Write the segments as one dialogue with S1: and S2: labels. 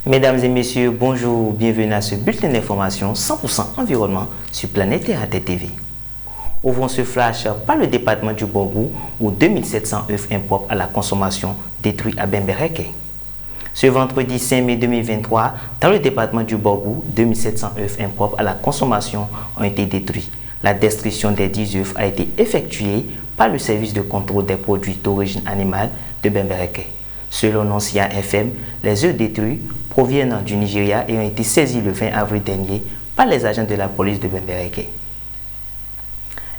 S1: Mesdames et messieurs, bonjour, bienvenue à ce bulletin d'information 100% environnement sur Planète Terre TV. Ouvrons ce flash par le département du Borgou où 2700 œufs impropres à la consommation détruits à Bembereke. Ce vendredi 5 mai 2023, dans le département du Borgou, 2700 œufs impropres à la consommation ont été détruits. La destruction des 10 œufs a été effectuée par le service de contrôle des produits d'origine animale de Bembereke. Selon Noncia FM, les œufs détruits proviennent du Nigeria et ont été saisis le 20 avril dernier par les agents de la police de Bembereke.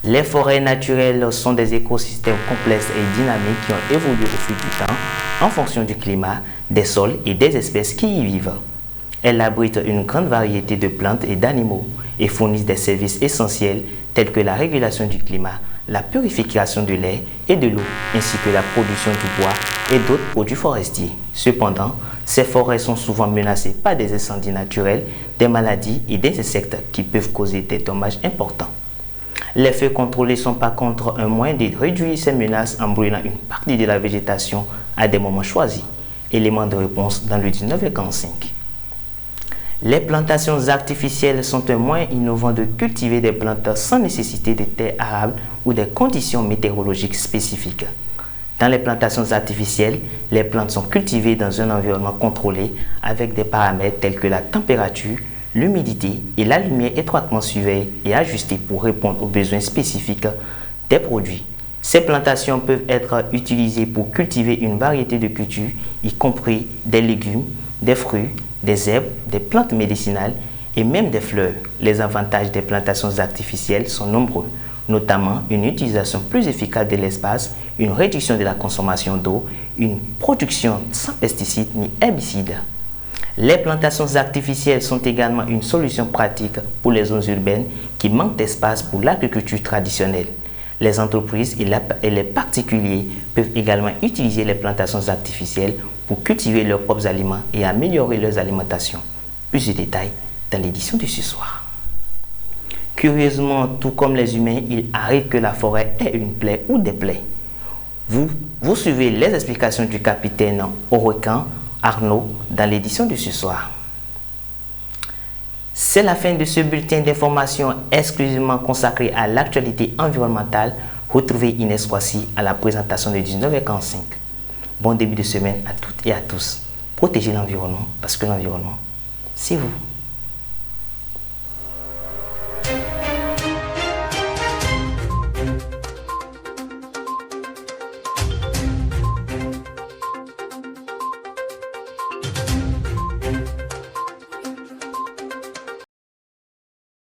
S1: Les forêts naturelles sont des écosystèmes complexes et dynamiques qui ont évolué au fil du temps en fonction du climat, des sols et des espèces qui y vivent. Elles abritent une grande variété de plantes et d'animaux et fournissent des services essentiels tels que la régulation du climat, la purification de l'air et de l'eau, ainsi que la production du bois et d'autres produits forestiers. Cependant, ces forêts sont souvent menacées par des incendies naturels, des maladies et des insectes qui peuvent causer des dommages importants. Les feux contrôlés sont par contre un moyen de réduire ces menaces en brûlant une partie de la végétation à des moments choisis. Élément de réponse dans le 19h45. Les plantations artificielles sont un moyen innovant de cultiver des plantes sans nécessité de terres arables ou des conditions météorologiques spécifiques. Dans les plantations artificielles, les plantes sont cultivées dans un environnement contrôlé avec des paramètres tels que la température, l'humidité et la lumière étroitement surveillées et ajustées pour répondre aux besoins spécifiques des produits. Ces plantations peuvent être utilisées pour cultiver une variété de cultures, y compris des légumes, des fruits, des herbes, des plantes médicinales et même des fleurs. Les avantages des plantations artificielles sont nombreux, notamment une utilisation plus efficace de l'espace, une réduction de la consommation d'eau, une production sans pesticides ni herbicides. Les plantations artificielles sont également une solution pratique pour les zones urbaines qui manquent d'espace pour l'agriculture traditionnelle. Les entreprises et les particuliers peuvent également utiliser les plantations artificielles pour cultiver leurs propres aliments et améliorer leur alimentation. Plus de détails dans l'édition de ce soir. Curieusement, tout comme les humains, il arrive que la forêt ait une plaie ou des plaies. Vous suivez les explications du capitaine Orecan Arnaud dans l'édition de ce soir. C'est la fin de ce bulletin d'information exclusivement consacré à l'actualité environnementale. Retrouvez Inès Kwasi à la présentation de 19h45. Bon début de semaine à toutes et à tous. Protégez l'environnement parce que l'environnement, c'est vous.